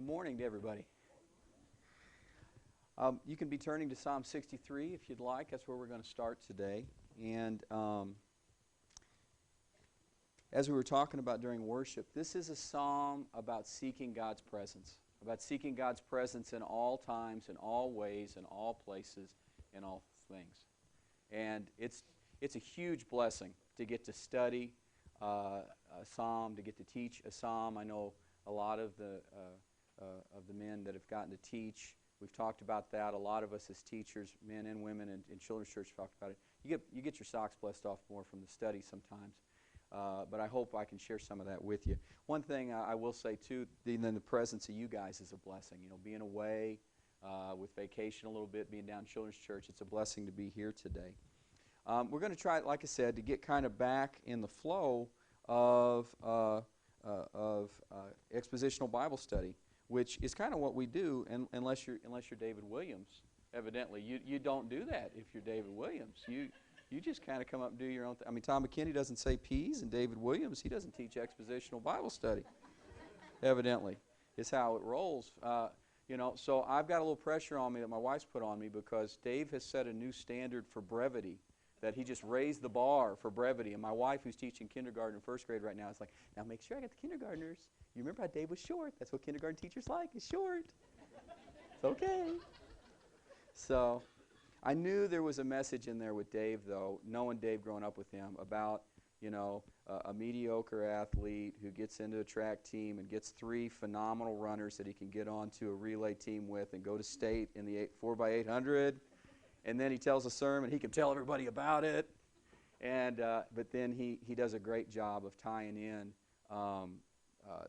morning to everybody. You can be turning to Psalm 63 if you'd like. That's where we're going to start today. And as we were talking about during worship, this is a psalm about seeking God's presence, about seeking God's presence in all times, in all ways, in all places, in all things. And it's a huge blessing to get to study a psalm, to get to teach a psalm. I know a lot of the men that have gotten to teach. We've talked about that. A lot of us as teachers, men and women in children's church, talked about it. You get your socks blessed off more from the study sometimes. But I hope I can share some of that with you. One thing I will say too, then the presence of you guys is a blessing. You know, being away with vacation a little bit, being down in children's church, it's a blessing to be here today. We're going to try, like I said, to get kind of back in the flow of expositional Bible study, which is kind of what we do, unless you're David Williams. Evidently, you don't do that if you're David Williams. You just kind of come up and do your own thing. I mean, Tom McKinney doesn't say peas, and David Williams, he doesn't teach expositional Bible study. Evidently, is how it rolls. So I've got a little pressure on me that my wife's put on me because Dave has set a new standard for brevity, that he just raised the bar for brevity. And my wife, who's teaching kindergarten and first grade right now, is like, now make sure I get the kindergartners. You remember how Dave was short? That's what kindergarten teachers like, is short. It's okay. So I knew there was a message in there with Dave, though, knowing Dave growing up with him, about, a mediocre athlete who gets into a track team and gets 3 phenomenal runners that he can get onto a relay team with and go to state in the 4x800. And then he tells a sermon. He can tell everybody about it. But then he does a great job of tying in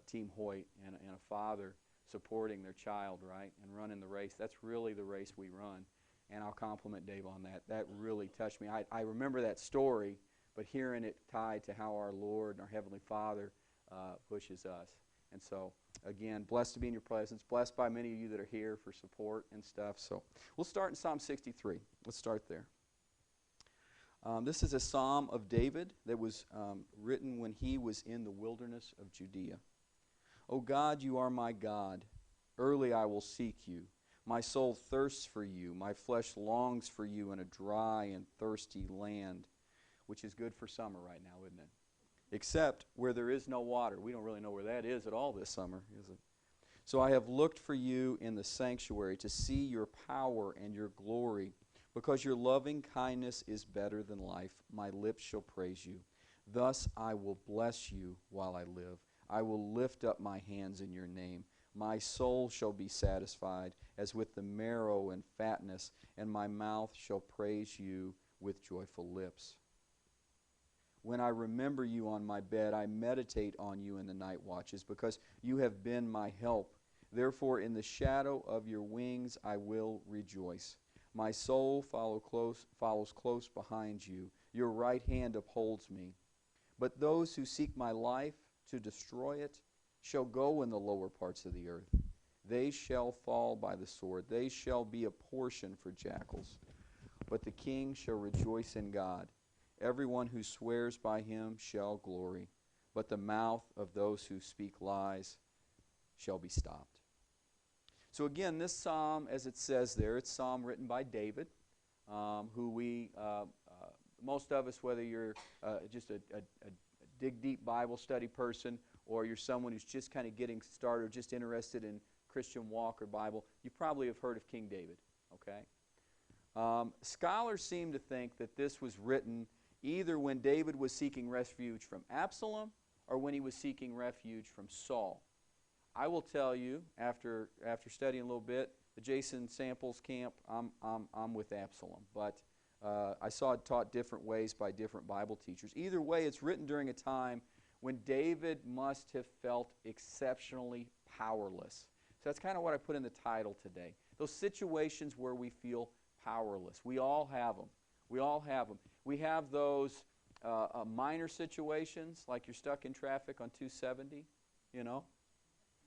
Team Hoyt and a father supporting their child, right, and running the race. That's really the race we run. And I'll compliment Dave on that. That really touched me. I remember that story, but hearing it tied to how our Lord and our Heavenly Father pushes us. And so, again, blessed to be in your presence, blessed by many of you that are here for support and stuff. So we'll start in Psalm 63. Let's start there. This is a psalm of David that was written when he was in the wilderness of Judea. O God, you are my God. Early I will seek you. My soul thirsts for you. My flesh longs for you in a dry and thirsty land, which is good for summer right now, isn't it? Except where there is no water. We don't really know where that is at all this summer, is it? So I have looked for you in the sanctuary to see your power and your glory. Because your loving kindness is better than life, my lips shall praise you. Thus I will bless you while I live. I will lift up my hands in your name. My soul shall be satisfied as with the marrow and fatness, and my mouth shall praise you with joyful lips. When I remember you on my bed, I meditate on you in the night watches, because you have been my help. Therefore, in the shadow of your wings I will rejoice. My soul follows close behind you. Your right hand upholds me. But those who seek my life to destroy it shall go in the lower parts of the earth. They shall fall by the sword. They shall be a portion for jackals. But the king shall rejoice in God. Everyone who swears by him shall glory, but the mouth of those who speak lies shall be stopped. So again, this psalm, as it says there, it's a psalm written by David, who most of us, whether you're just a dig deep Bible study person, or you're someone who's just kind of getting started, or just interested in Christian walk or Bible, you probably have heard of King David, okay? Scholars seem to think that this was written either when David was seeking refuge from Absalom or when he was seeking refuge from Saul. I will tell you, after studying a little bit, the Jason Samples camp, I'm with Absalom. But I saw it taught different ways by different Bible teachers. Either way, it's written during a time when David must have felt exceptionally powerless. So that's kind of what I put in the title today. Those situations where we feel powerless. We all have them. We all have them. We have those minor situations, like you're stuck in traffic on 270,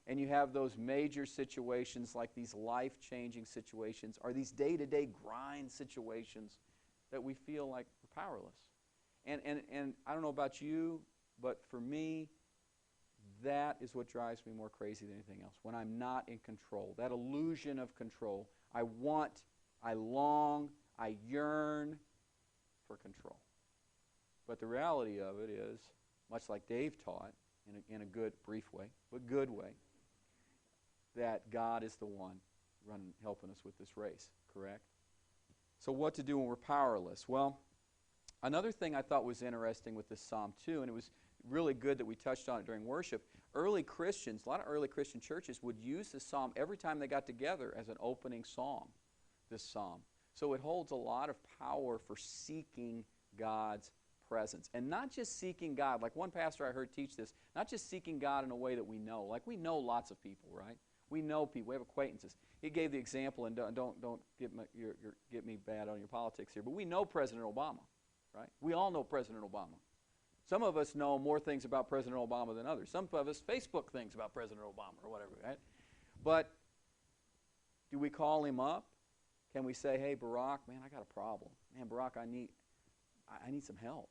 And you have those major situations, like these life-changing situations, or these day-to-day grind situations that we feel like we're powerless. And I don't know about you, but for me, that is what drives me more crazy than anything else. When I'm not in control, that illusion of control. I want, I long, I yearn for control. But the reality of it is, much like Dave taught, in a good, brief way, but good way, that God is the one helping us with this race, correct? So what to do when we're powerless? Well, another thing I thought was interesting with this psalm too, and it was really good that we touched on it during worship, early Christians, a lot of early Christian churches would use this psalm every time they got together as an opening song, this psalm. So it holds a lot of power for seeking God's presence. And not just seeking God, like one pastor I heard teach this, not just seeking God in a way that we know. Like we know lots of people, right? We know people, we have acquaintances. He gave the example, and don't get me bad on your politics here, but we know President Obama, right? We all know President Obama. Some of us know more things about President Obama than others. Some of us Facebook things about President Obama or whatever, right? But do we call him up? Can we say, hey, Barack, man, I got a problem. Man, Barack, I need some help.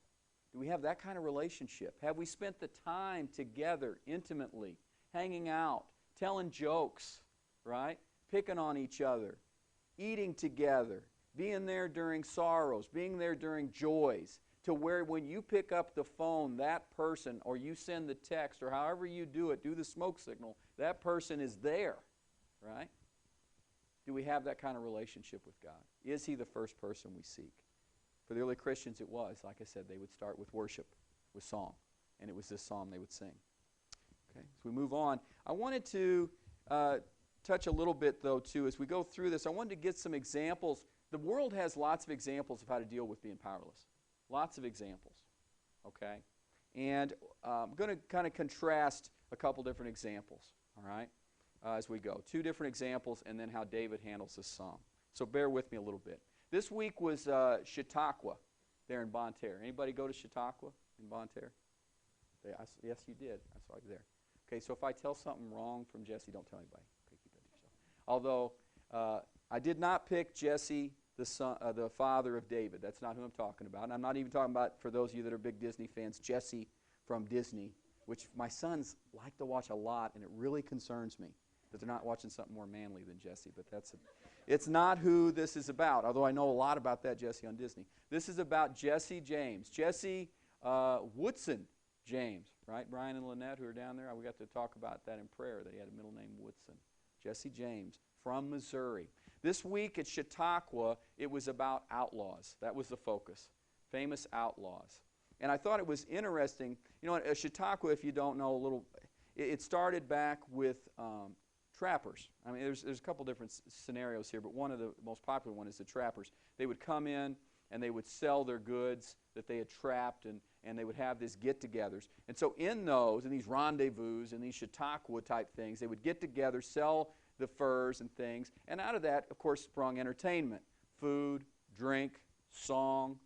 Do we have that kind of relationship? Have we spent the time together intimately, hanging out, telling jokes, right? Picking on each other, eating together, being there during sorrows, being there during joys, to where when you pick up the phone, that person, or you send the text, or however you do it, do the smoke signal, that person is there, right? Do we have that kind of relationship with God? Is He the first person we seek? For the early Christians it was. Like I said, they would start with worship, with song. And it was this psalm they would sing. Okay, as we move on, I wanted to touch a little bit, though, too, as we go through this. I wanted to get some examples. The world has lots of examples of how to deal with being powerless. Lots of examples. Okay? And I'm going to kind of contrast a couple different examples, all right, as we go. Two different examples, and then how David handles this psalm. So bear with me a little bit. This week was Chautauqua there in Bonne Terre. Anybody go to Chautauqua in Bonne Terre? Yes, you did. I saw you there. Okay, so if I tell something wrong from Jesse, don't tell anybody. Okay, keep that to yourself. Although I did not pick Jesse, the father of David. That's not who I'm talking about. And I'm not even talking about, for those of you that are big Disney fans, Jesse from Disney, which my sons like to watch a lot, and it really concerns me that they're not watching something more manly than Jesse. But it's not who this is about, although I know a lot about that Jesse on Disney. This is about Jesse James. Jesse Woodson James, right? Brian and Lynette, who are down there, we got to talk about that in prayer, that he had a middle name Woodson. Jesse James from Missouri. This week at Chautauqua, it was about outlaws. That was the focus. Famous outlaws. And I thought it was interesting. You know, at Chautauqua, if you don't know a little, it started back with trappers. I mean, there's a couple different scenarios here, but one of the most popular one is the trappers. They would come in and they would sell their goods that they had trapped, and they would have these get-togethers. And so in those, in these rendezvous, in these Chautauqua type things, they would get together, sell the furs and things, and out of that, of course, sprung entertainment. Food, drink, song,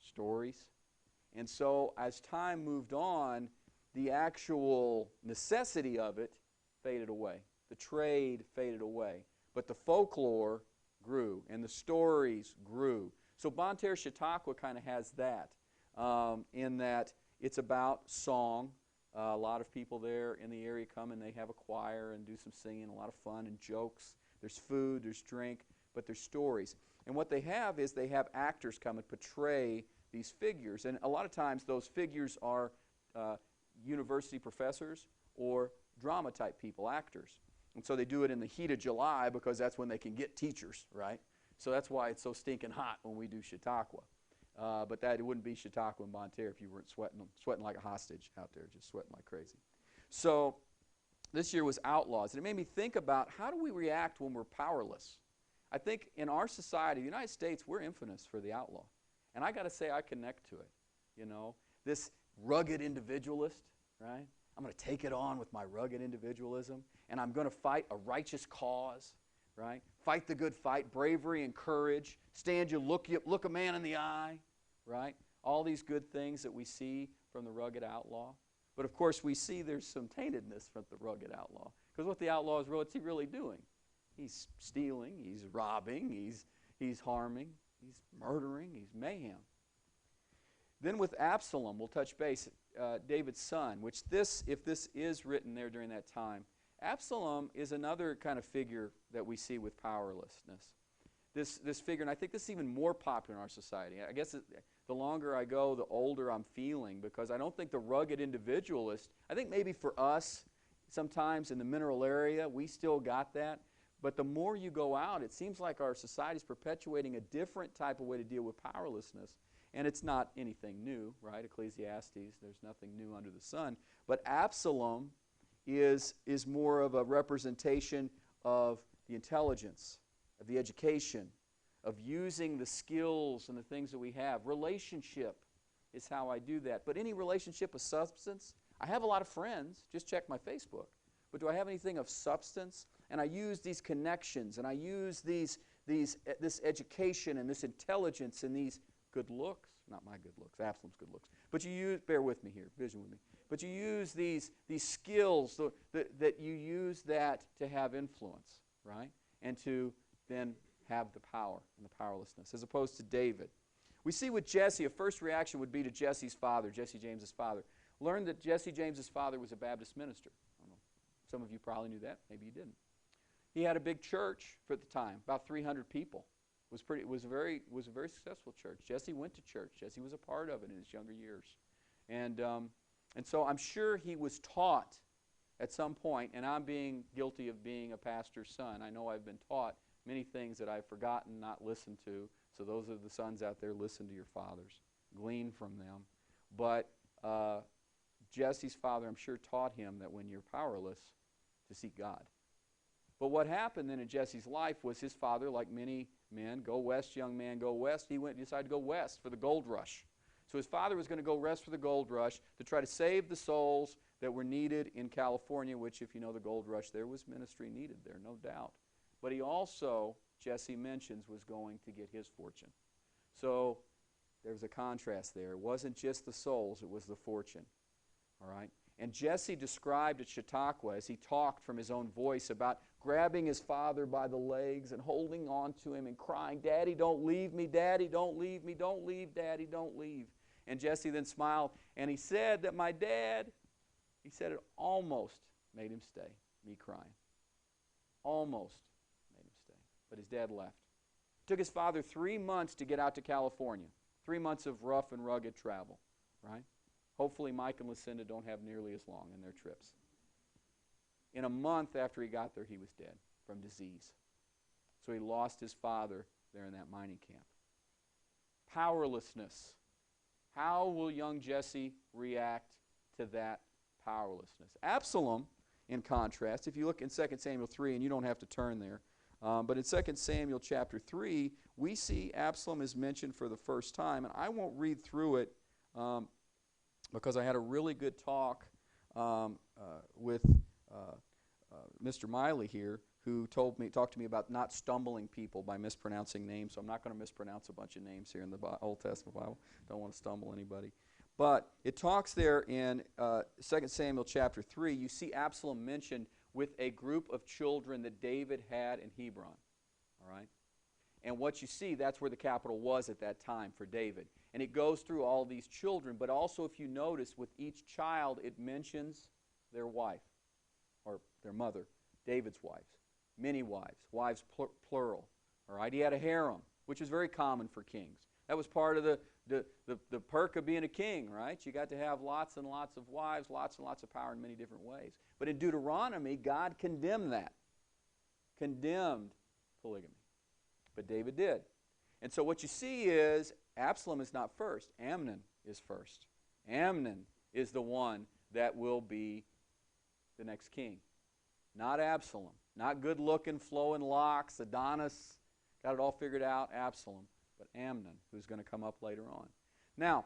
stories. And so as time moved on, the actual necessity of it faded away. The trade faded away. But the folklore grew, and the stories grew. So Bonne Terre Chautauqua kind of has that, in that it's about song. A lot of people there in the area come and they have a choir and do some singing, a lot of fun and jokes. There's food, there's drink, but there's stories. And what they have is they have actors come and portray these figures. And a lot of times those figures are university professors or drama type people, actors. And so they do it in the heat of July because that's when they can get teachers, right? So that's why it's so stinking hot when we do Chautauqua. But it wouldn't be Chautauqua and Bonne Terre if you weren't sweating like a hostage out there, just sweating like crazy. So this year was outlaws. And it made me think about, how do we react when we're powerless? I think in our society, the United States, we're infamous for the outlaw. And I got to say, I connect to it. You know, this rugged individualist, right? I'm going to take it on with my rugged individualism, and I'm going to fight a righteous cause, right? Fight the good fight, bravery and courage. Stand you, look a man in the eye, right? All these good things that we see from the rugged outlaw. But of course, we see there's some taintedness from the rugged outlaw. Because what the outlaw is, what's he really doing? He's stealing, he's robbing, he's harming, he's murdering, he's mayhem. Then with Absalom, we'll touch base, David's son, which this, if this is written there during that time, Absalom is another kind of figure that we see with powerlessness. This figure, and I think this is even more popular in our society. I guess the longer I go, the older I'm feeling, because I don't think the rugged individualist, I think maybe for us, sometimes in the mineral area, we still got that. But the more you go out, it seems like our society is perpetuating a different type of way to deal with powerlessness. And it's not anything new, right? Ecclesiastes, there's nothing new under the sun. But Absalom is more of a representation of the intelligence, of the education, of using the skills and the things that we have. Relationship is how I do that. But any relationship of substance, I have a lot of friends, just check my Facebook. But do I have anything of substance? And I use these connections, and I use this education and this intelligence and these good looks. Not my good looks, Absalom's good looks. But you use, bear with me here, vision with me. But you use these skills, that you use that to have influence, right? And to then have the power and the powerlessness, as opposed to David. We see with Jesse, a first reaction would be to Jesse's father, Jesse James's father. Learn that Jesse James's father was a Baptist minister. I don't know. Some of you probably knew that. Maybe you didn't. He had a big church for the time, about 300 people. It was a very successful church. Jesse went to church. Jesse was a part of it in his younger years. And so I'm sure he was taught at some point, and I'm being guilty of being a pastor's son. I know I've been taught many things that I've forgotten, not listened to. So those are the sons out there, listen to your fathers. Glean from them. But Jesse's father, I'm sure, taught him that when you're powerless, to seek God. But what happened then in Jesse's life was his father, like many men, go west, young man, go west. He decided to go west for the gold rush. So his father was going to go west for the gold rush to try to save the souls that were needed in California, which, if you know the gold rush, there was ministry needed there, no doubt. But he also, Jesse mentions, was going to get his fortune. So there was a contrast there. It wasn't just the souls, it was the fortune. All right? And Jesse described at Chautauqua, as he talked from his own voice, about grabbing his father by the legs and holding on to him and crying, "Daddy, don't leave me. Daddy, don't leave me. Don't leave, Daddy, don't leave." And Jesse then smiled, and he said that my dad, he said it almost made him stay, me crying. Almost made him stay. But his dad left. It took his father 3 months to get out to California. 3 months of rough and rugged travel, right? Hopefully Mike and Lucinda don't have nearly as long in their trips. In a month after he got there, he was dead from disease. So he lost his father there in that mining camp. Powerlessness. How will young Jesse react to that powerlessness? Absalom, in contrast, if you look in 2 Samuel 3, and you don't have to turn there, but in 2 Samuel chapter 3, we see Absalom is mentioned for the first time. And I won't read through it because I had a really good talk with Mr. Miley here, who talked to me about not stumbling people by mispronouncing names. So I'm not going to mispronounce a bunch of names here in the Old Testament Bible. Don't want to stumble anybody. But it talks there in 2 Samuel chapter 3, you see Absalom mentioned with a group of children that David had in Hebron. All right? And what you see, that's where the capital was at that time for David. And it goes through all these children, but also if you notice, with each child, it mentions their wife, or their mother, David's wives. Many wives, wives plural. All right? He had a harem, which is very common for kings. That was part of the perk of being a king, right? You got to have lots and lots of wives, lots and lots of power in many different ways. But in Deuteronomy, God condemned that. Condemned polygamy. But David did. And so what you see is Absalom is not first. Amnon is first. Amnon is the one that will be the next king. Not Absalom. Not good-looking, flowing locks, Adonis, got it all figured out, Absalom. But Amnon, who's going to come up later on. Now,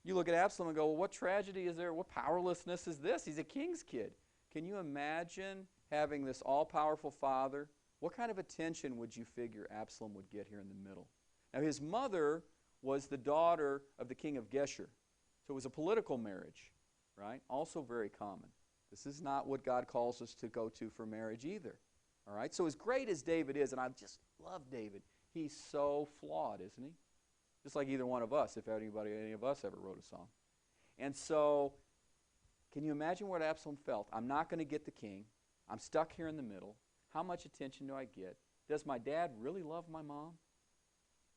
you look at Absalom and go, well, what tragedy is there? What powerlessness is this? He's a king's kid. Can you imagine having this all-powerful father? What kind of attention would you figure Absalom would get here in the middle? Now, his mother was the daughter of the king of Geshur. So it was a political marriage, right? Also very common. This is not what God calls us to go to for marriage either. All right? So as great as David is, and I just love David, he's so flawed, isn't he? Just like either one of us, if any of us ever wrote a song. And so, can you imagine what Absalom felt? I'm not going to get the king. I'm stuck here in the middle. How much attention do I get? Does my dad really love my mom?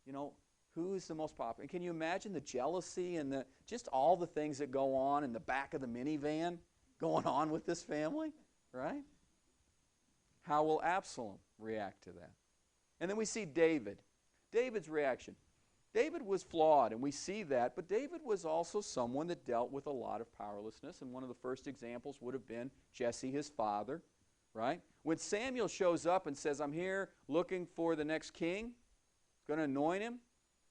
You know, who's the most popular? And can you imagine the jealousy and just all the things that go on in the back of the minivan going on with this family, right? How will Absalom react to that? And then we see David. David's reaction. David was flawed, and we see that, but David was also someone that dealt with a lot of powerlessness, and one of the first examples would have been Jesse, his father, right? When Samuel shows up and says, I'm here looking for the next king, going to anoint him,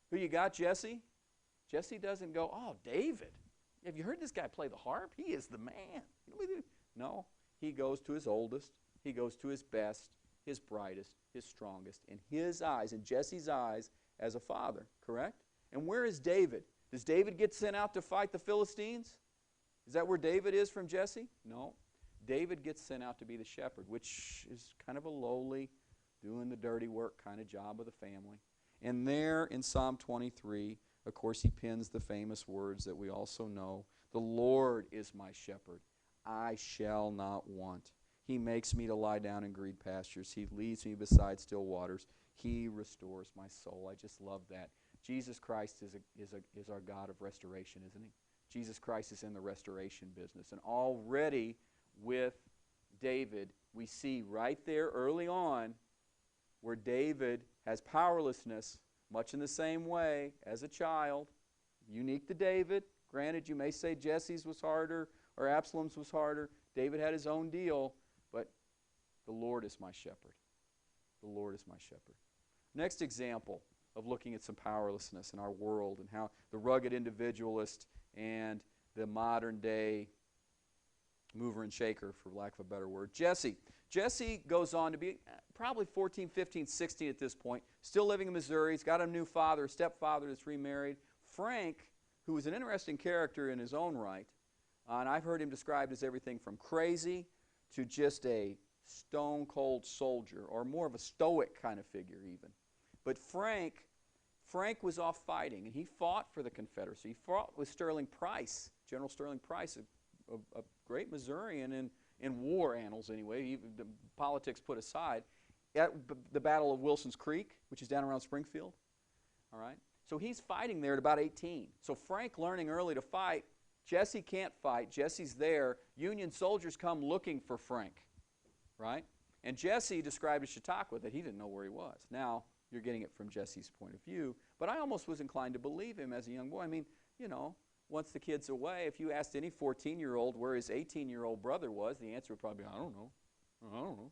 who you got, Jesse? Jesse doesn't go, oh, David. Have you heard this guy play the harp? He is the man. No, he goes to his oldest. He goes to his best, his brightest, his strongest, in his eyes, in Jesse's eyes, as a father, correct? And where is David? Does David get sent out to fight the Philistines? Is that where David is from Jesse? No. David gets sent out to be the shepherd, which is kind of a lowly, doing the dirty work kind of job of the family. And there in Psalm 23, of course, he pins the famous words that we also know. The Lord is my shepherd. I shall not want. He makes me to lie down in green pastures. He leads me beside still waters. He restores my soul. I just love that. Jesus Christ is our God of restoration, isn't he? Jesus Christ is in the restoration business. And already with David, we see right there early on where David has powerlessness, much in the same way as a child, unique to David. Granted, you may say Jesse's was harder or Absalom's was harder. David had his own deal, but the Lord is my shepherd. The Lord is my shepherd. Next example of looking at some powerlessness in our world and how the rugged individualist and the modern day mover and shaker, for lack of a better word. Jesse. Jesse goes on to be probably 14, 15, 16 at this point, still living in Missouri. He's got a new father, a stepfather that's remarried. Frank, who is an interesting character in his own right, and I've heard him described as everything from crazy to just a stone-cold soldier, or more of a stoic kind of figure even. But Frank was off fighting, and he fought for the Confederacy. He fought with Sterling Price, General Sterling Price, a great Missourian in war annals anyway, even the politics put aside, at the Battle of Wilson's Creek, which is down around Springfield. All right? So he's fighting there at about 18. So Frank learning early to fight. Jesse can't fight. Jesse's there. Union soldiers come looking for Frank. Right? And Jesse described as Chautauqua that he didn't know where he was. Now, you're getting it from Jesse's point of view. But I almost was inclined to believe him as a young boy. I mean, you know, once the kid's away, if you asked any 14-year-old where his 18-year-old brother was, the answer would probably be, I don't know. I don't know.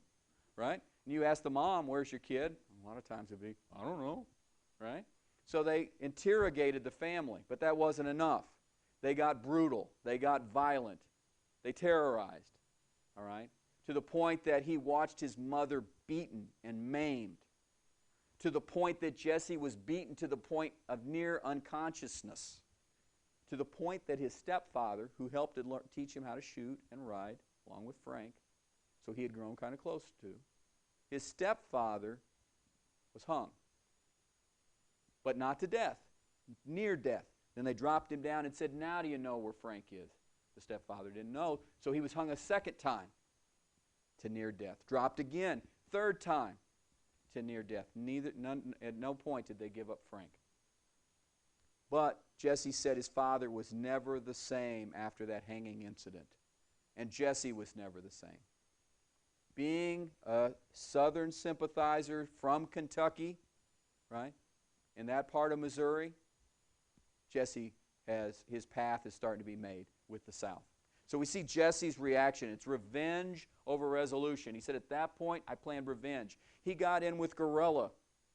Right? And you ask the mom, where's your kid? A lot of times it'd be, I don't know. Right? So they interrogated the family, but that wasn't enough. They got brutal. They got violent. They terrorized. All right? To the point that he watched his mother beaten and maimed. To the point that Jesse was beaten to the point of near unconsciousness. To the point that his stepfather, who helped teach him how to shoot and ride, along with Frank, so he had grown kind of close to, his stepfather was hung. But not to death, near death. Then they dropped him down and said, now do you know where Frank is? The stepfather didn't know, so he was hung a second time to near death. Dropped again, third time to near death. At no point did they give up Frank. But Jesse said his father was never the same after that hanging incident. And Jesse was never the same. Being a Southern sympathizer from Kentucky, right, in that part of Missouri, Jesse his path is starting to be made with the South. So we see Jesse's reaction. It's revenge over resolution. He said, at that point, I planned revenge. He got in with guerrilla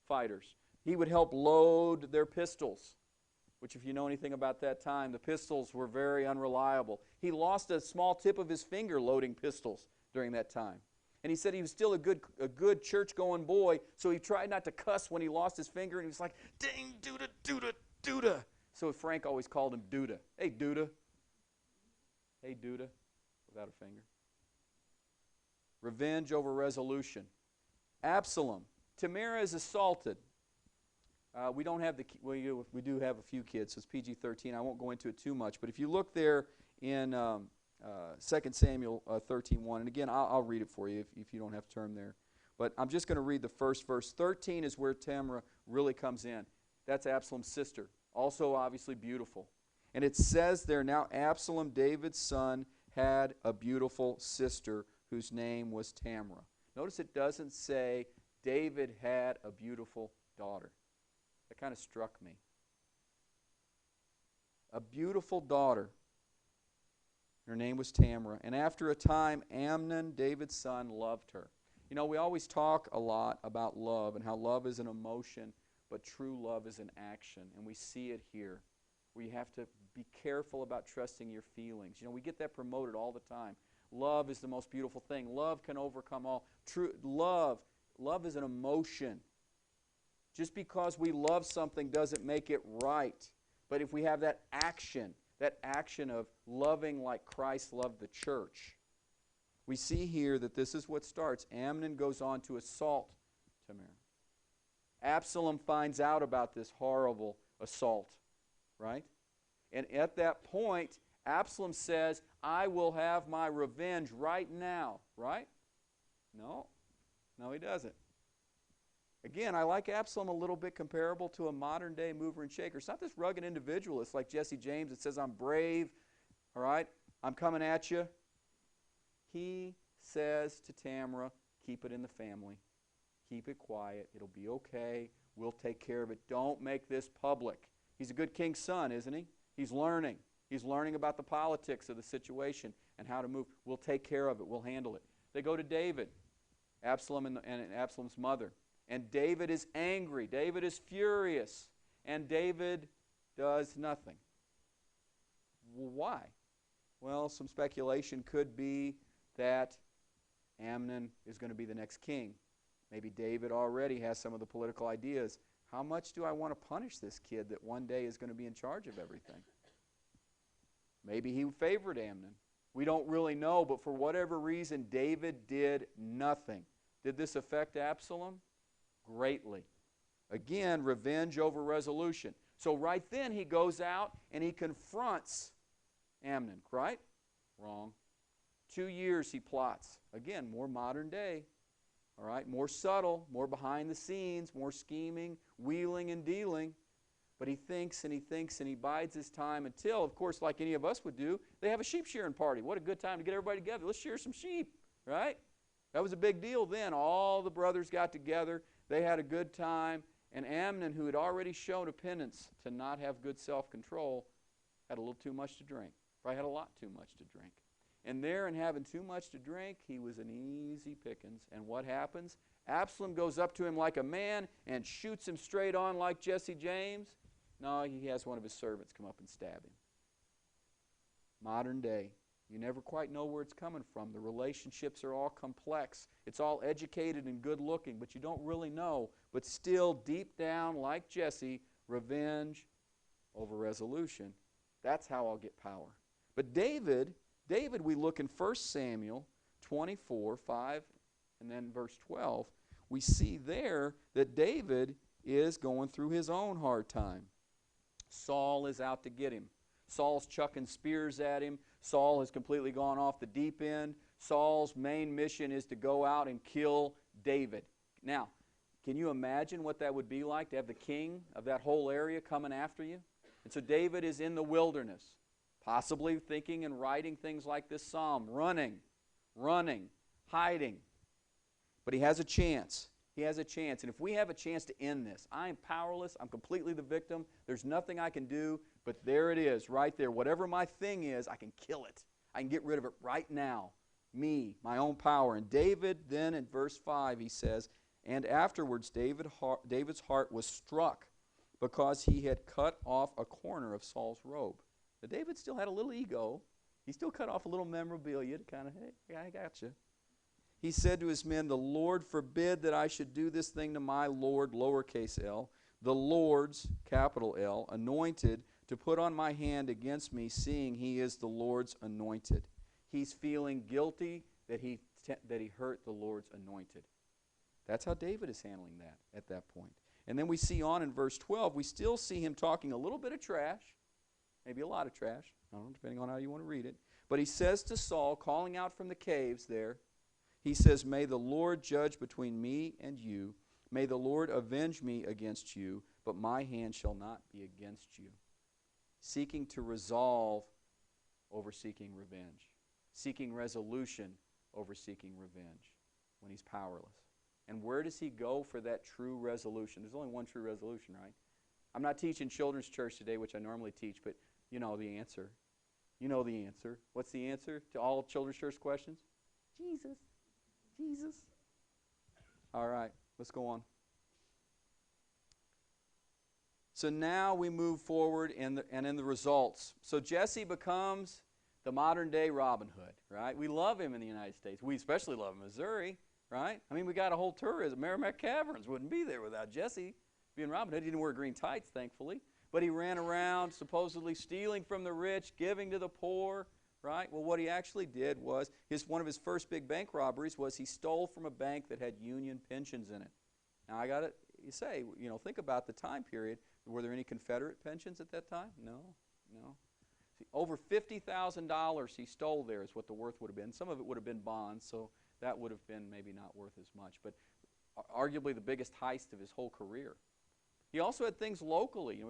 fighters. He would help load their pistols, which if you know anything about that time, the pistols were very unreliable. He lost a small tip of his finger loading pistols during that time. And he said he was still a good church-going boy, so he tried not to cuss when he lost his finger, and he was like, dang, Duda, Duda, Duda. So Frank always called him Duda. Hey, Duda. Hey, Duda, without a finger. Revenge over resolution. Absalom. Tamar is assaulted. We don't have we do have a few kids, so it's PG-13. I won't go into it too much, but if you look there in 2 Samuel 13:1, and again, I'll read it for you if you don't have to turn there. But I'm just going to read the first verse. 13 is where Tamar really comes in. That's Absalom's sister, also obviously beautiful. And it says there, now Absalom, David's son, had a beautiful sister whose name was Tamar. Notice it doesn't say David had a beautiful daughter. That kind of struck me. A beautiful daughter. Her name was Tamar. And after a time, Amnon, David's son, loved her. You know, we always talk a lot about love and how love is an emotion, but true love is an action. And we see it here, where you have to be careful about trusting your feelings. You know, we get that promoted all the time. Love is the most beautiful thing. Love can overcome all. True love is an emotion. Just because we love something doesn't make it right. But if we have that action of loving like Christ loved the church, we see here that this is what starts. Amnon goes on to assault Tamar. Absalom finds out about this horrible assault, right? And at that point, Absalom says, I will have my revenge right now, right? No, he doesn't. Again, I like Absalom a little bit comparable to a modern-day mover and shaker. It's not this rugged individualist like Jesse James that says, I'm brave, all right, I'm coming at you. He says to Tamar, keep it in the family. Keep it quiet. It'll be okay. We'll take care of it. Don't make this public. He's a good king's son, isn't he? He's learning. He's learning about the politics of the situation and how to move. We'll take care of it. We'll handle it. They go to David, Absalom and Absalom's mother. And David is angry. David is furious. And David does nothing. Well, why? Well, some speculation could be that Amnon is going to be the next king. Maybe David already has some of the political ideas. How much do I want to punish this kid that one day is going to be in charge of everything? Maybe he favored Amnon. We don't really know, but for whatever reason, David did nothing. Did this affect Absalom? Greatly. Again, revenge over resolution. So right then he goes out and he confronts Amnon, right? Wrong. 2 years he plots. Again, more modern day. All right, more subtle, more behind the scenes, more scheming, wheeling and dealing. But he thinks and he thinks and he bides his time until, of course, like any of us would do, they have a sheep shearing party. What a good time to get everybody together. Let's shear some sheep, right? That was a big deal then. All the brothers got together. They had a good time. And Amnon, who had already shown a penance to not have good self-control, had a little too much to drink. Probably had a lot too much to drink. And there, in having too much to drink, he was an easy pickings. And what happens? Absalom goes up to him like a man and shoots him straight on like Jesse James. No, he has one of his servants come up and stab him. Modern day. You never quite know where it's coming from. The relationships are all complex. It's all educated and good looking, but you don't really know. But still, deep down, like Jesse, revenge over resolution. That's how I'll get power. But David, we look in 1 Samuel 24, 5, and then verse 12. We see there that David is going through his own hard time. Saul is out to get him. Saul's chucking spears at him. Saul has completely gone off the deep end. Saul's main mission is to go out and kill David. Now, can you imagine what that would be like to have the king of that whole area coming after you? And so David is in the wilderness, possibly thinking and writing things like this psalm, running, hiding. But he has a chance. He has a chance. And if we have a chance to end this, I am powerless. I'm completely the victim. There's nothing I can do. But there it is, right there. Whatever my thing is, I can kill it. I can get rid of it right now. Me, my own power. And David, then in verse 5, he says, and afterwards David's heart was struck because he had cut off a corner of Saul's robe. Now, David still had a little ego. He still cut off a little memorabilia to kind of, hey, I got you. He said to his men, the Lord forbid that I should do this thing to my Lord, lowercase l, the Lord's, capital L, anointed, to put on my hand against me, seeing he is the Lord's anointed. He's feeling guilty that he hurt the Lord's anointed. That's how David is handling that at that point. And then we see on in verse 12, we still see him talking a little bit of trash, maybe a lot of trash, I don't know, depending on how you want to read it. But he says to Saul, calling out from the caves there, he says, "May the Lord judge between me and you. May the Lord avenge me against you, but my hand shall not be against you." Seeking to resolve over seeking revenge. Seeking resolution over seeking revenge when he's powerless. And where does he go for that true resolution? There's only one true resolution, right? I'm not teaching children's church today, which I normally teach, but you know the answer. You know the answer. What's the answer to all children's church questions? Jesus. Jesus. All right, let's go on. So now we move forward in the results. So Jesse becomes the modern day Robin Hood, right? We love him in the United States. We especially love him in Missouri, right? I mean, we got a whole tourism. Merrimack Caverns wouldn't be there without Jesse being Robin Hood. He didn't wear green tights, thankfully. But he ran around supposedly stealing from the rich, giving to the poor, right? Well, what he actually did was, one of his first big bank robberies was he stole from a bank that had union pensions in it. Now, I got to say, think about the time period. Were there any Confederate pensions at that time? No. See, over $50,000 he stole there is what the worth would have been. Some of it would have been bonds, so that would have been maybe not worth as much, but arguably the biggest heist of his whole career. He also had things locally.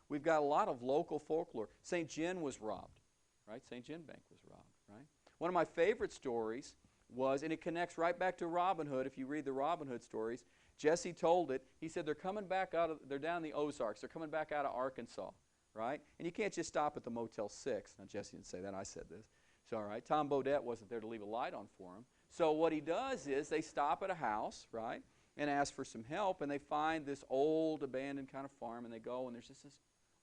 We've got a lot of local folklore. St. John was robbed, right? St. John Bank was robbed, right? One of my favorite stories was, and it connects right back to Robin Hood, if you read the Robin Hood stories, Jesse told it. He said they're down the Ozarks. They're coming back out of Arkansas, right? And you can't just stop at the Motel 6. Now, Jesse didn't say that. I said this. So, all right, Tom Bodette wasn't there to leave a light on for him. So what he does is they stop at a house, right, and ask for some help, and they find this old abandoned kind of farm, and they go, and there's just this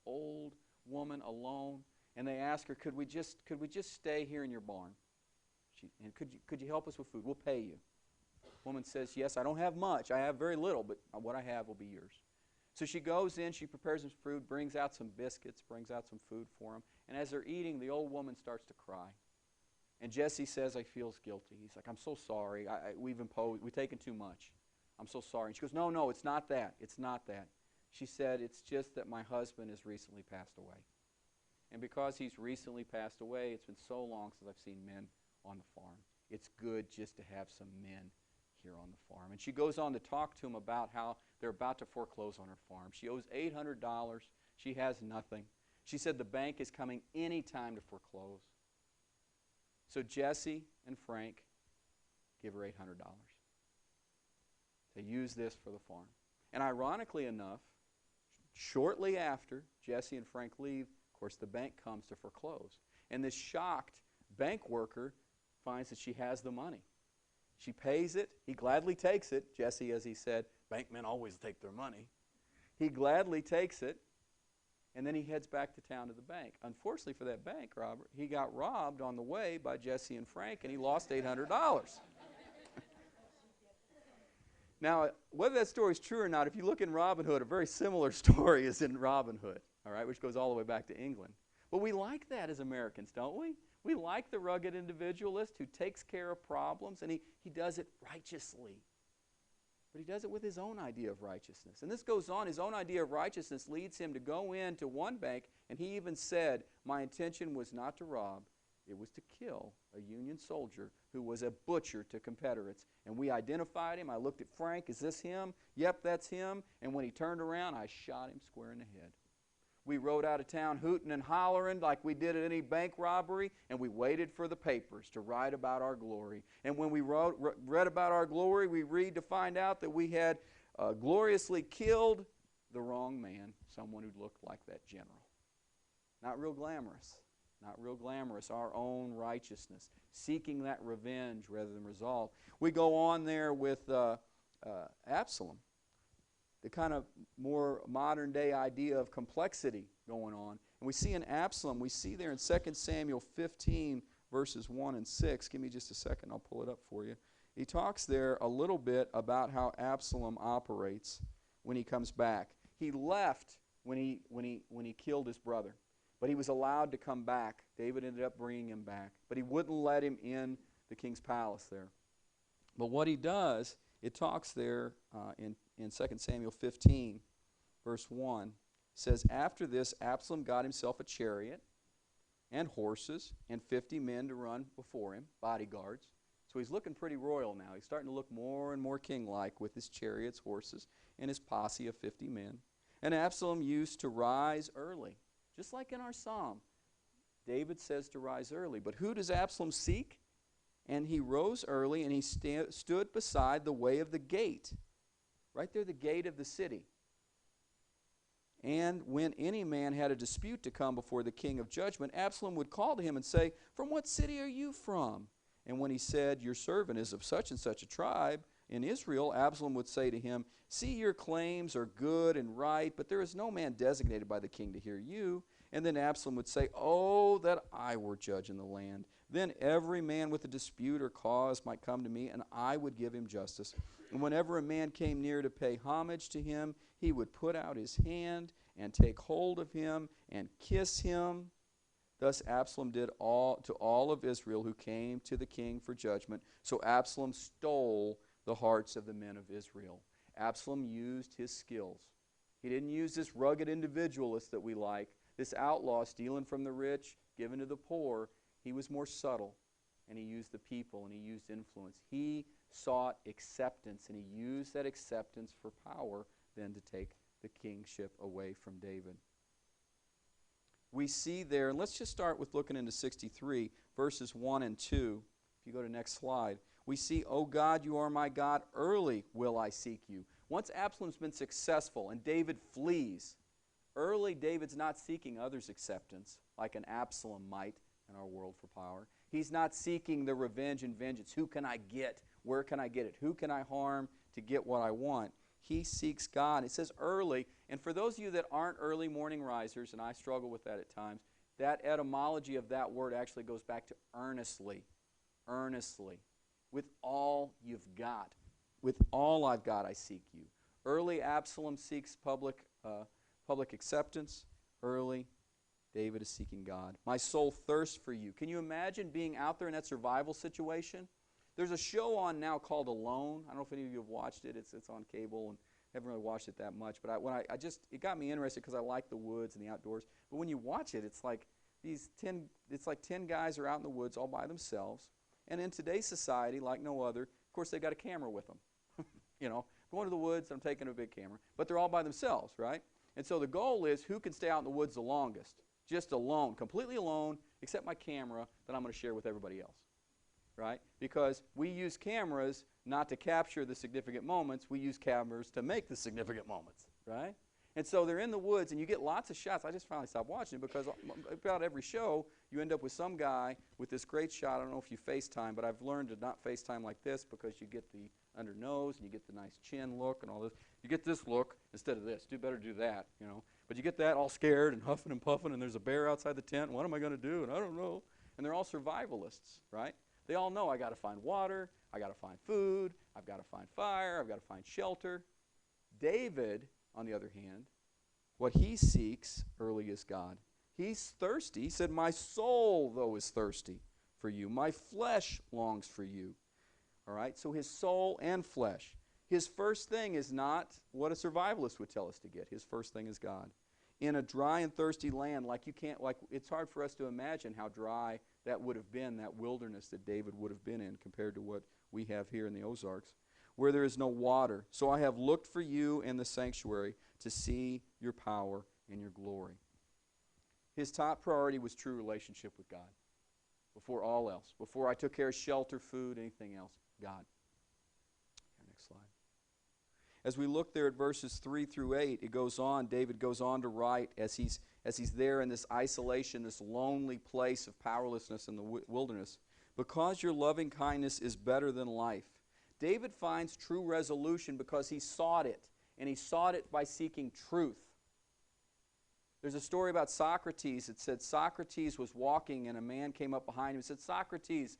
old woman alone, and they ask her, could we just stay here in your barn? And could you help us with food? We'll pay you. Woman says, yes, I don't have much. I have very little, but what I have will be yours. So she goes in, she prepares some food, brings out some biscuits, brings out some food for them, and as they're eating, the old woman starts to cry. And Jesse says, I feels guilty. He's like, I'm so sorry. We've taken too much. I'm so sorry. And she goes, no, it's not that. It's not that. She said, it's just that my husband has recently passed away. And because he's recently passed away, it's been so long since I've seen men on the farm. It's good just to have some men here on the farm. And she goes on to talk to him about how they're about to foreclose on her farm. She owes $800. She has nothing. She said the bank is coming any time to foreclose. So Jesse and Frank give her $800. They use this for the farm. And ironically enough, shortly after Jesse and Frank leave, of course, the bank comes to foreclose. And this shocked bank worker finds that she has the money. She pays it. He gladly takes it. Jesse, as he said, bankmen always take their money. He gladly takes it, and then he heads back to town to the bank. Unfortunately for that bank robber, he got robbed on the way by Jesse and Frank, and he lost $800. Now, whether that story is true or not, if you look in Robin Hood, a very similar story is in Robin Hood, all right, which goes all the way back to England. But we like that as Americans, don't we? We like the rugged individualist who takes care of problems, and he does it righteously. But he does it with his own idea of righteousness. And this goes on. His own idea of righteousness leads him to go into one bank, and he even said, my intention was not to rob. It was to kill a Union soldier who was a butcher to Confederates. And we identified him. I looked at Frank. Is this him? Yep, that's him. And when he turned around, I shot him square in the head. We rode out of town hooting and hollering like we did at any bank robbery, and we waited for the papers to write about our glory. And when we read about our glory, we read to find out that we had gloriously killed the wrong man, someone who looked like that general. Not real glamorous. Not real glamorous, our own righteousness, seeking that revenge rather than resolve. We go on there with Absalom, the kind of more modern day idea of complexity going on. And we see in Absalom, we see there in 2 Samuel 15, verses 1 and 6. Give me just a second, I'll pull it up for you. He talks there a little bit about how Absalom operates when he comes back. He left when he killed his brother. But he was allowed to come back. David ended up bringing him back. But he wouldn't let him in the king's palace there. But what he does It talks there in 2 Samuel 15, verse 1, says, after this, Absalom got himself a chariot and horses and 50 men to run before him, bodyguards. So he's looking pretty royal now. He's starting to look more and more king-like with his chariots, horses, and his posse of 50 men. And Absalom used to rise early, just like in our psalm. David says to rise early. But who does Absalom seek? And he rose early, and he stood beside the way of the gate. Right there, the gate of the city. And when any man had a dispute to come before the king of judgment, Absalom would call to him and say, from what city are you from? And when he said, your servant is of such and such a tribe in Israel, Absalom would say to him, see, your claims are good and right, but there is no man designated by the king to hear you. And then Absalom would say, oh, that I were judge in the land. Then every man with a dispute or cause might come to me, and I would give him justice. And whenever a man came near to pay homage to him, he would put out his hand and take hold of him and kiss him. Thus Absalom did to all of Israel who came to the king for judgment. So Absalom stole the hearts of the men of Israel. Absalom used his skills. He didn't use this rugged individualist that we like, this outlaw stealing from the rich, giving to the poor. He was more subtle, and he used the people, and he used influence. He sought acceptance, and he used that acceptance for power then to take the kingship away from David. We see there, and let's just start with looking into 63, verses 1 and 2. If you go to the next slide, we see, O God, you are my God, early will I seek you. Once Absalom's been successful and David flees, early David's not seeking others' acceptance like an Absalom might in our world for power. He's not seeking the revenge and vengeance. Who can I get? Where can I get it? Who can I harm to get what I want? He seeks God. It says early, and for those of you that aren't early morning risers, and I struggle with that at times, that etymology of that word actually goes back to earnestly. Earnestly. With all you've got. With all I've got, I seek you. Early Absalom seeks public acceptance. Early David is seeking God. My soul thirsts for you. Can you imagine being out there in that survival situation? There's a show on now called Alone. I don't know if any of you have watched it. It's on cable, and I haven't really watched it that much. But it got me interested because I like the woods and the outdoors. But when you watch it, it's like 10 guys are out in the woods all by themselves. And in today's society, like no other, of course they got a camera with them. Going to the woods, I'm taking a big camera. But they're all by themselves, right? And so the goal is who can stay out in the woods the longest. Just alone, completely alone, except my camera that I'm going to share with everybody else. Right? Because we use cameras not to capture the significant moments. We use cameras to make the significant moments. Right? And so they're in the woods, and you get lots of shots. I just finally stopped watching it because about every show, you end up with some guy with this great shot. I don't know if you FaceTime, but I've learned to not FaceTime like this because you get the under nose, and you get the nice chin look and all this. You get this look instead of this. Do better do that, But you get that all scared and huffing and puffing, and there's a bear outside the tent. What am I going to do? And I don't know. And they're all survivalists, right? They all know I got to find water, I got to find food, I've got to find fire, I've got to find shelter. David, on the other hand, what he seeks early is God. He's thirsty. He said, my soul, though, is thirsty for you. My flesh longs for you. All right? So his soul and flesh. His first thing is not what a survivalist would tell us to get. His first thing is God. In a dry and thirsty land, it's hard for us to imagine how dry that would have been, that wilderness that David would have been in compared to what we have here in the Ozarks, where there is no water. So I have looked for you in the sanctuary to see your power and your glory. His top priority was true relationship with God before all else. Before I took care of shelter, food, anything else, God. Next slide. As we look there at verses 3 through 8, it goes on, David goes on to write as he's there in this isolation, this lonely place of powerlessness in the wilderness, because your loving kindness is better than life. David finds true resolution because he sought it, and he sought it by seeking truth. There's a story about Socrates. It said Socrates was walking, and a man came up behind him and said, Socrates,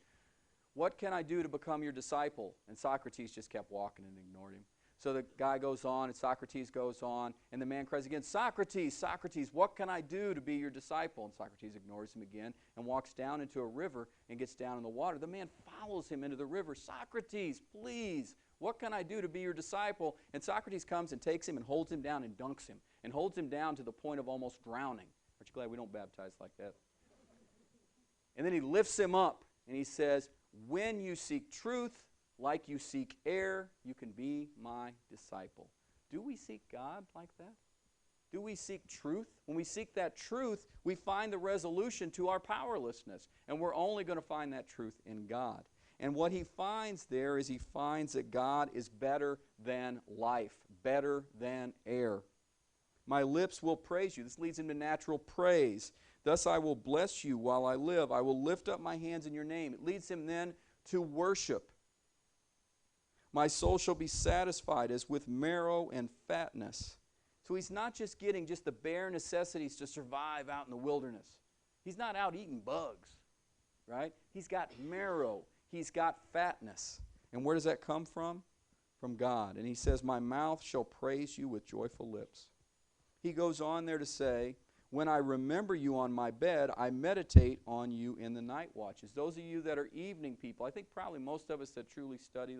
what can I do to become your disciple? And Socrates just kept walking and ignored him. So the guy goes on, and Socrates goes on, and the man cries again, Socrates, Socrates, what can I do to be your disciple? And Socrates ignores him again and walks down into a river and gets down in the water. The man follows him into the river. Socrates, please, What can I do to be your disciple? And Socrates comes and takes him and holds him down and dunks him and holds him down to the point of almost drowning. Aren't you glad we don't baptize like that? And then he lifts him up and he says, when you seek truth like you seek air, you can be my disciple. Do we seek God like that? Do we seek truth? When we seek that truth, we find the resolution to our powerlessness. And we're only going to find that truth in God. And what he finds there is he finds that God is better than life, better than air. My lips will praise you. This leads him to natural praise. Thus I will bless you while I live. I will lift up my hands in your name. It leads him then to worship. My soul shall be satisfied as with marrow and fatness. So he's not just getting just the bare necessities to survive out in the wilderness. He's not out eating bugs, right? He's got marrow. He's got fatness. And where does that come from? From God. And he says, my mouth shall praise you with joyful lips. He goes on there to say, when I remember you on my bed, I meditate on you in the night watches. Those of you that are evening people, I think probably most of us that truly study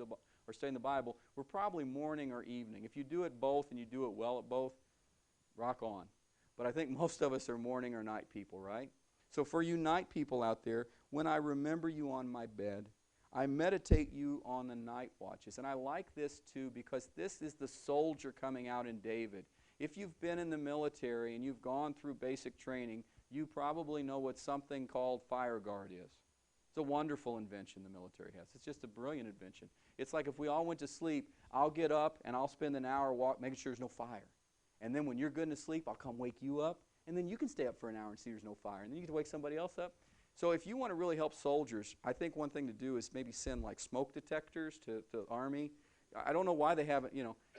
or study the Bible, we're probably morning or evening. If you do it both and you do it well at both, rock on. But I think most of us are morning or night people, right? So for you night people out there, when I remember you on my bed, I meditate you on the night watches. And I like this too because this is the soldier coming out in David. If you've been in the military and you've gone through basic training, you probably know what something called fire guard is. It's a wonderful invention the military has. It's just a brilliant invention. It's like if we all went to sleep, I'll get up and I'll spend an hour making sure there's no fire. And then when you're good to sleep, I'll come wake you up. And then you can stay up for an hour and see there's no fire. And then you can wake somebody else up. So if you want to really help soldiers, I think one thing to do is maybe send like smoke detectors to the Army. I don't know why they haven't,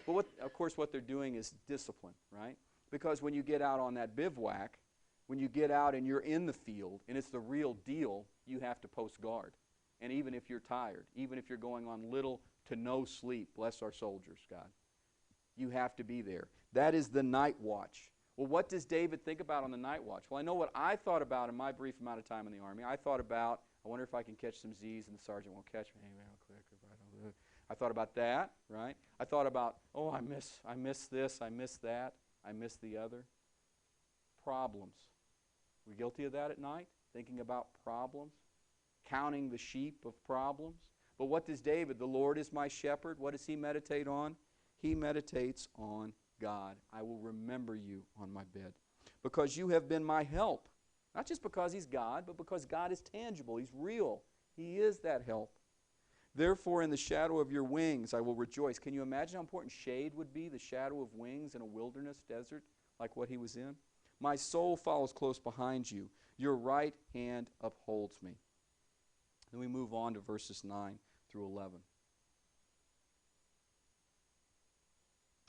but of course what they're doing is discipline, right? Because when you get out on that bivouac, when you get out and you're in the field and it's the real deal, you have to post guard. And even if you're tired, even if you're going on little to no sleep, bless our soldiers, God, you have to be there. That is the night watch. Well, what does David think about on the night watch? Well, I know what I thought about in my brief amount of time in the Army. I thought about, I wonder if I can catch some Z's and the sergeant won't catch me. Hey, man, I'll click. I thought about that, right? I thought about, oh, I miss this, I miss that, I miss the other. Problems. We guilty of that at night? Thinking about problems? Counting the sheep of problems? But what does David, the Lord is my shepherd, what does he meditate on? He meditates on God. I will remember you on my bed. Because you have been my help. Not just because he's God, but because God is tangible. He's real. He is that help. Therefore, in the shadow of your wings, I will rejoice. Can you imagine how important shade would be, the shadow of wings in a wilderness desert like what he was in? My soul follows close behind you. Your right hand upholds me. Then we move on to verses 9 through 11.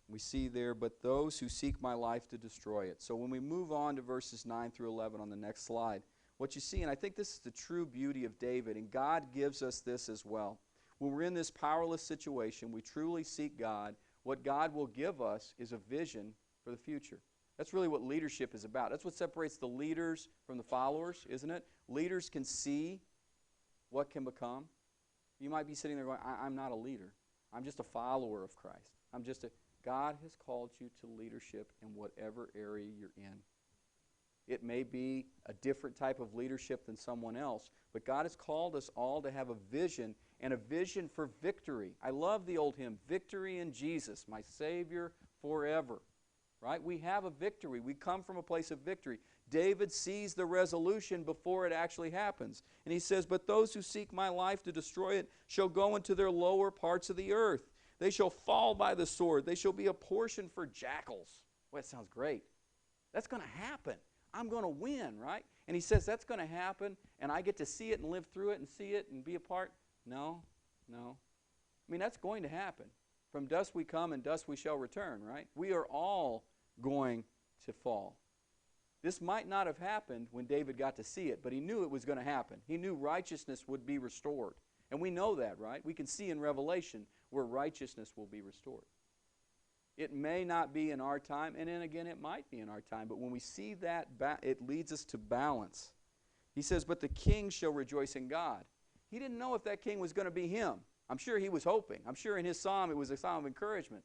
We see there, but those who seek my life to destroy it. So when we move on to verses 9 through 11 on the next slide, what you see, and I think this is the true beauty of David, and God gives us this as well. When we're in this powerless situation, we truly seek God. What God will give us is a vision for the future. That's really what leadership is about. That's what separates the leaders from the followers, isn't it? Leaders can see what can become. You might be sitting there going, I'm not a leader. I'm just a follower of Christ. God has called you to leadership in whatever area you're in. It may be a different type of leadership than someone else, but God has called us all to have a vision, and a vision for victory. I love the old hymn, Victory in Jesus, my Savior forever. Right? We have a victory. We come from a place of victory. David sees the resolution before it actually happens. And he says, but those who seek my life to destroy it shall go into their lower parts of the earth. They shall fall by the sword. They shall be a portion for jackals. Well, that sounds great. That's going to happen. I'm going to win, right? And he says that's going to happen, and I get to see it and live through it and see it and be a part. No. I mean, that's going to happen. From dust we come and dust we shall return, right? We are all going to fall. This might not have happened when David got to see it, but he knew it was going to happen. He knew righteousness would be restored. And we know that, right? We can see in Revelation where righteousness will be restored. It may not be in our time, and then again it might be in our time, but when we see that, it leads us to balance. He says, but the king shall rejoice in God. He didn't know if that king was going to be him. I'm sure he was hoping. I'm sure in his psalm it was a psalm of encouragement.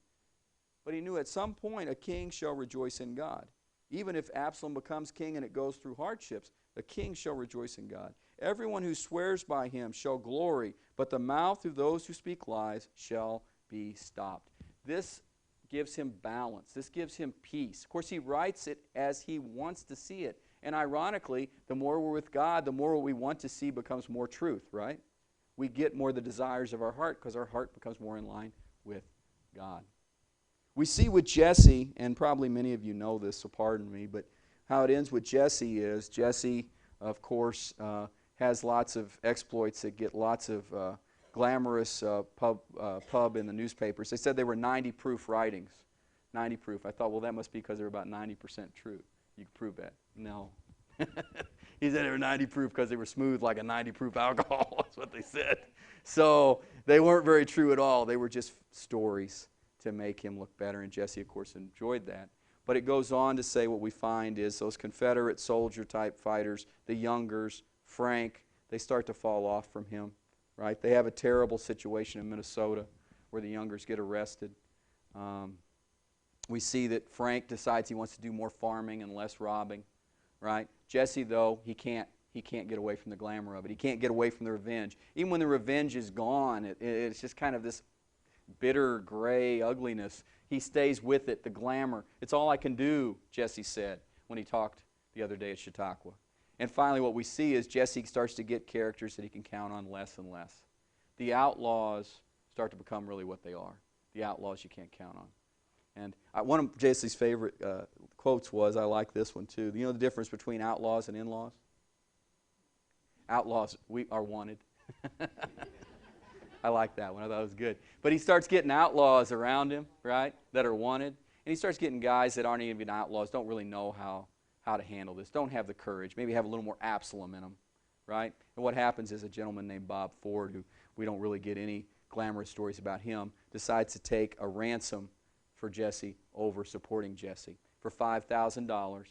But he knew at some point a king shall rejoice in God. Even if Absalom becomes king and it goes through hardships, a king shall rejoice in God. Everyone who swears by him shall glory, but the mouth of those who speak lies shall be stopped. This gives him balance. This gives him peace. Of course, he writes it as he wants to see it. And ironically, the more we're with God, the more what we want to see becomes more truth, right? We get more the desires of our heart because our heart becomes more in line with God. We see with Jesse, and probably many of you know this, so pardon me, but how it ends with Jesse is, Jesse, of course, has lots of exploits that get lots of glamorous pub in the newspapers. They said they were 90 proof writings. 90 proof. I thought, well, that must be because they're about 90% true. You can prove that. No. He said they were 90 proof because they were smooth like a 90 proof alcohol. That's what they said. So they weren't very true at all. They were just stories to make him look better. And Jesse, of course, enjoyed that. But it goes on to say what we find is those Confederate soldier-type fighters, the Youngers, Frank, they start to fall off from him, right? They have a terrible situation in Minnesota where the Youngers get arrested. We see that Frank decides he wants to do more farming and less robbing, right? Jesse, though, he can't get away from the glamour of it. He can't get away from the revenge. Even when the revenge is gone, it's just kind of this bitter, gray ugliness. He stays with it, the glamour. It's all I can do, Jesse said when he talked the other day at Chautauqua. And finally what we see is Jesse starts to get characters that he can count on less and less. The outlaws start to become really what they are. The outlaws you can't count on. And one of Jesse's favorite quotes was, I like this one too, you know the difference between outlaws and in-laws? Outlaws, we are wanted. I like that one. I thought it was good. But he starts getting outlaws around him, right, that are wanted. And he starts getting guys that aren't even outlaws, don't really know how to handle this, don't have the courage, maybe have a little more Absalom in them, right? And what happens is a gentleman named Bob Ford, who we don't really get any glamorous stories about him, decides to take a ransom for Jesse over supporting Jesse. For $5,000,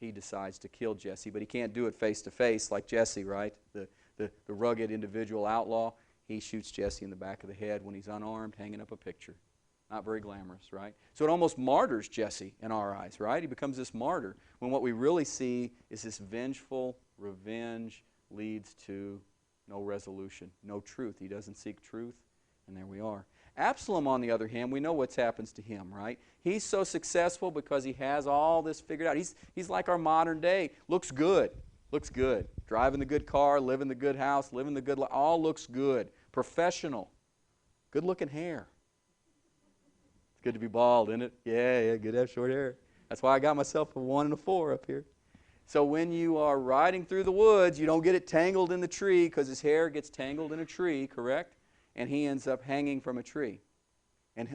he decides to kill Jesse, but he can't do it face to face like Jesse, right? The rugged individual outlaw. He shoots Jesse in the back of the head when he's unarmed, hanging up a picture. Not very glamorous, right? So it almost martyrs Jesse in our eyes, right? He becomes this martyr, when what we really see is this vengeful revenge leads to no resolution, no truth. He doesn't seek truth, and there we are. Absalom, on the other hand, we know what happens to him, right? He's so successful because he has all this figured out. He's like our modern day. Looks good. Looks good. Driving the good car, living the good house, living the good life. All looks good. Professional. Good-looking hair. It's good to be bald, isn't it? Yeah, good to have short hair. That's why I got myself a 1 and a 4 up here. So when you are riding through the woods, you don't get it tangled in the tree because his hair gets tangled in a tree, correct? And he ends up hanging from a tree. And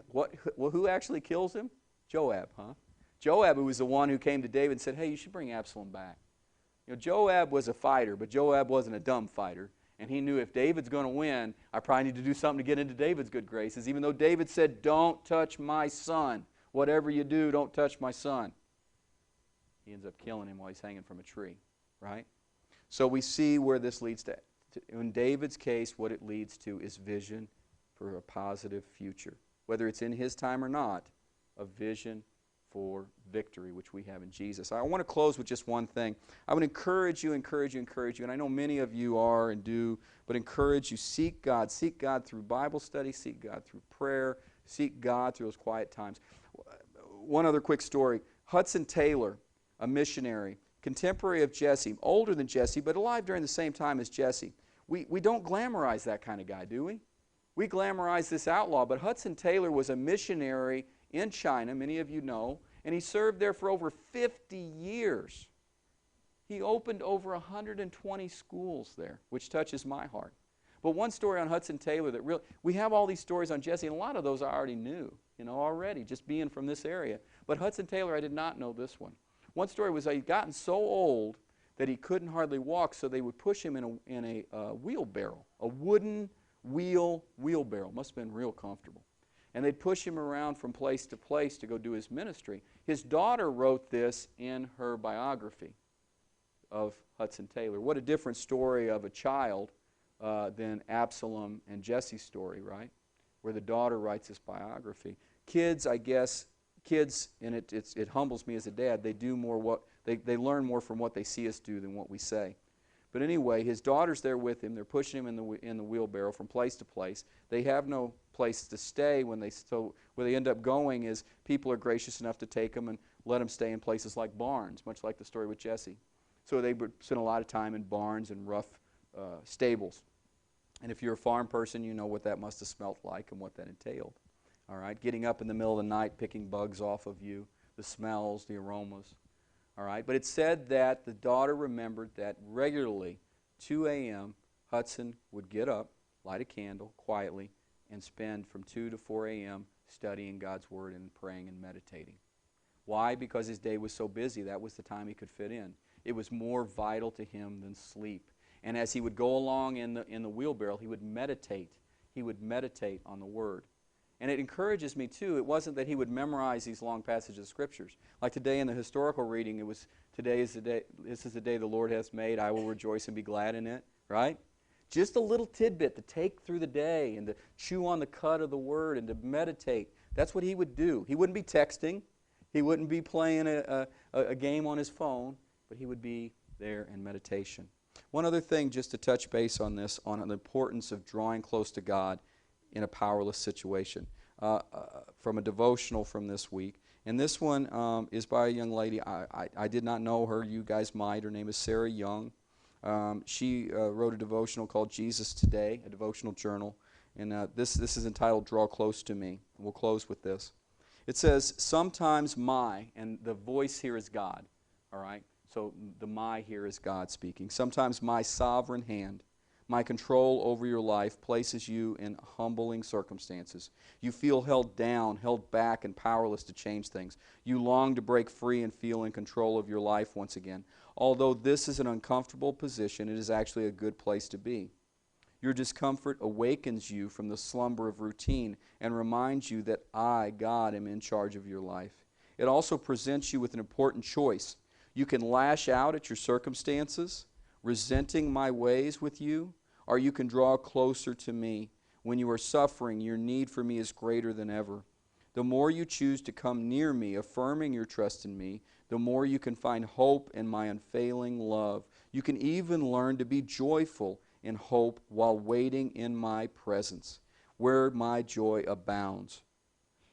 who actually kills him? Joab, huh? Joab, who was the one who came to David and said, hey, you should bring Absalom back. You know, Joab was a fighter, but Joab wasn't a dumb fighter. And he knew if David's going to win, I probably need to do something to get into David's good graces, even though David said, don't touch my son. Whatever you do, don't touch my son. He ends up killing him while he's hanging from a tree, right? So we see where this leads to. In David's case, what it leads to is vision for a positive future. Whether it's in his time or not, a vision for victory, which we have in Jesus. I want to close with just one thing. I would encourage you, and I know many of you are and do, but encourage you, seek God. Seek God through Bible study, seek God through prayer, seek God through those quiet times. One other quick story. Hudson Taylor, a missionary, contemporary of Jesse, older than Jesse, but alive during the same time as Jesse. We don't glamorize that kind of guy, do we? We glamorize this outlaw, but Hudson Taylor was a missionary in China, many of you know, and he served there for over 50 years. He opened over 120 schools there, which touches my heart. But one story on Hudson Taylor that really, we have all these stories on Jesse, and a lot of those I already knew, already, just being from this area. But Hudson Taylor, I did not know this one. One story was that he'd gotten so old that he couldn't hardly walk, so they would push him in a wheelbarrow, a wooden wheelbarrow. Must have been real comfortable. And they'd push him around from place to place to go do his ministry. His daughter wrote this in her biography of Hudson Taylor. What a different story of a child than Absalom and Jesse's story, right? Where the daughter writes this biography. Kids, I guess, and it humbles me as a dad, they do more they learn more from what they see us do than what we say. But anyway, his daughter's there with him. They're pushing him in the wheelbarrow from place to place. They have no place to stay where they end up going is people are gracious enough to take them and let them stay in places like barns, much like the story with Jesse. So they would spend a lot of time in barns and rough stables. And if you're a farm person, you know what that must have smelt like and what that entailed. All right, getting up in the middle of the night, picking bugs off of you, the smells, the aromas. All right, but it said that the daughter remembered that regularly, 2 a.m., Hudson would get up, light a candle quietly, and spend from 2 to 4 a.m. studying God's Word and praying and meditating. Why? Because his day was so busy. That was the time he could fit in. It was more vital to him than sleep. And as he would go along in the wheelbarrow, he would meditate. He would meditate on the Word. And it encourages me, too. It wasn't that he would memorize these long passages of Scriptures. Like today in the historical reading, it was, today is the day, this is the day the Lord has made. I will rejoice and be glad in it, right? Just a little tidbit to take through the day and to chew on the cud of the Word and to meditate. That's what he would do. He wouldn't be texting. He wouldn't be playing a game on his phone, but he would be there in meditation. One other thing, just to touch base on this, on the importance of drawing close to God in a powerless situation, from a devotional from this week. And this one is by a young lady. I did not know her. You guys might. Her name is Sarah Young. She wrote a devotional called Jesus Today, a devotional journal. And this is entitled Draw Close to Me. We'll close with this. It says, sometimes and the voice here is God. All right? So the my here is God speaking. Sometimes my sovereign hand, my control over your life places you in humbling circumstances. You feel held down, held back, and powerless to change things. You long to break free and feel in control of your life once again. Although this is an uncomfortable position, it is actually a good place to be. Your discomfort awakens you from the slumber of routine and reminds you that I, God, am in charge of your life. It also presents you with an important choice. You can lash out at your circumstances, resenting my ways with you, or you can draw closer to me. When you are suffering, your need for me is greater than ever. The more you choose to come near me, affirming your trust in me, the more you can find hope in my unfailing love. You can even learn to be joyful in hope while waiting in my presence, where my joy abounds.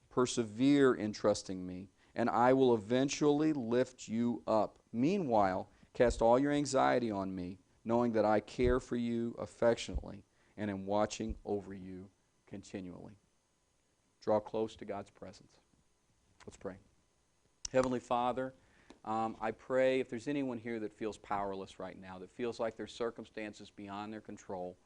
Persevere in trusting me, and I will eventually lift you up. Meanwhile, cast all your anxiety on me, knowing that I care for you affectionately and am watching over you continually. Draw close to God's presence. Let's pray. Heavenly Father, I pray if there's anyone here that feels powerless right now, that feels like there's circumstances beyond their control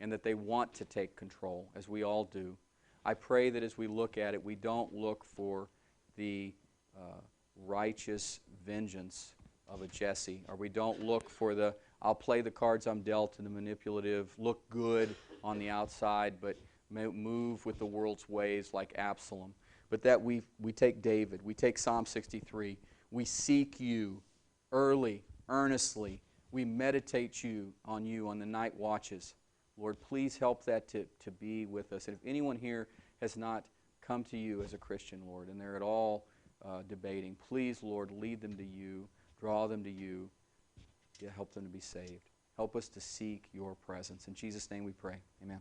and that they want to take control, as we all do, I pray that as we look at it, we don't look for the righteous vengeance of a Jesse, or we don't look for the I'll play the cards I'm dealt and the manipulative, look good on the outside, but move with the world's ways like Absalom. But that we take David, we take Psalm 63, we seek you early, earnestly. We meditate on you on the night watches. Lord, please help that to be with us. And if anyone here has not come to you as a Christian, Lord, and they're at all debating, please, Lord, lead them to you, draw them to you, help them to be saved. Help us to seek your presence. In Jesus' name we pray. Amen.